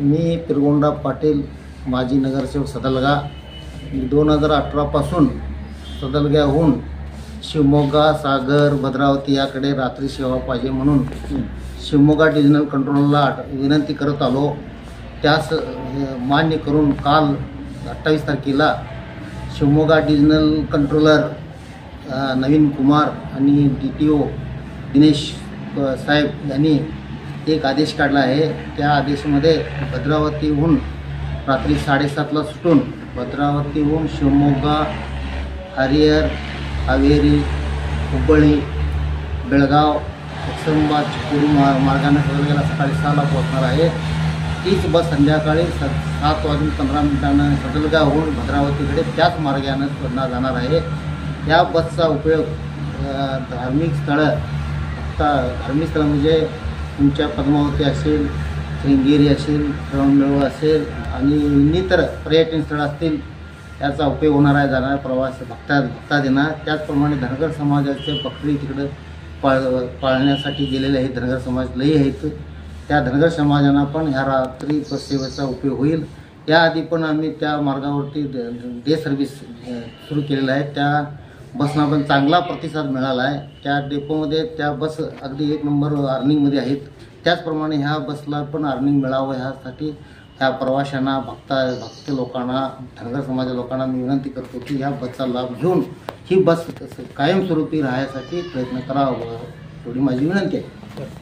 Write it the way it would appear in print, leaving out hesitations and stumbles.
मी पिरगोंडा पाटील, माजी नगरसेवक सदलगा. 2018 पासून सदलग्याहून शिवमोगा, सागर, भद्रावती याकडे रात्री सेवा पाहिजे म्हणून शिवमोगा डिव्हिजनल कंट्रोलला विनंती करत आलो. त्यास मान्य करून काल 28 तारखेला शिवमोगा डिव्हिजनल कंट्रोलर नवीन कुमार आणि DTO दिनेश साहेब यांनी एक आदेश काढला आहे. त्या आदेशामध्ये भद्रावतीहून रात्री 7:30ला सुटून भद्रावतीहून शिवमोगा, हरिहर, हावेरी, हुबळी, बेळगाव, एकसंबा, चिकोडी मार्गाने सदलग्याला सकाळी 6ला पोहोचणार आहे. तीच बस संध्याकाळी 7:15 सदलग्याहून भद्रावतीकडे त्याच मार्गाने जाणार आहे. या बसचा उपयोग धार्मिक स्थळं म्हणजे तुमच्या पद्मावती असेल, श्रृंगेरी असेल, श्रवणबेळगोळ असेल आणि इतर पर्यटन स्थळं असतील याचा उपयोग होणार आहे. जाणाऱ्या प्रवास भक्तांना. त्याचप्रमाणे धनगर समाजाचे बकरी तिकडं पाळण्यासाठी गेलेले आहेत. धनगर समाज लई आहेत. त्या धनगर समाजांना पण ह्या रात्री बससेवेचा उपयोग होईल. याआधी पण आम्ही त्या मार्गावरती डे सर्व्हिस सुरू केलेलं आहे. त्या बसना पण चांगला प्रतिसाद मिळाला आहे. त्या डेपोमध्ये त्या बस अगदी 1 नंबर अर्निंगमध्ये आहेत. त्याचप्रमाणे ह्या बसला पण अर्निंग मिळावं ह्यासाठी ह्या प्रवाशांना, भक्त लोकांना, धनगर समाजा लोकांना मी विनंती करतो की ह्या बसचा लाभ घेऊन ही बस कायमस्वरूपी राहण्यासाठी प्रयत्न करावा, एवढी माझी विनंती आहे.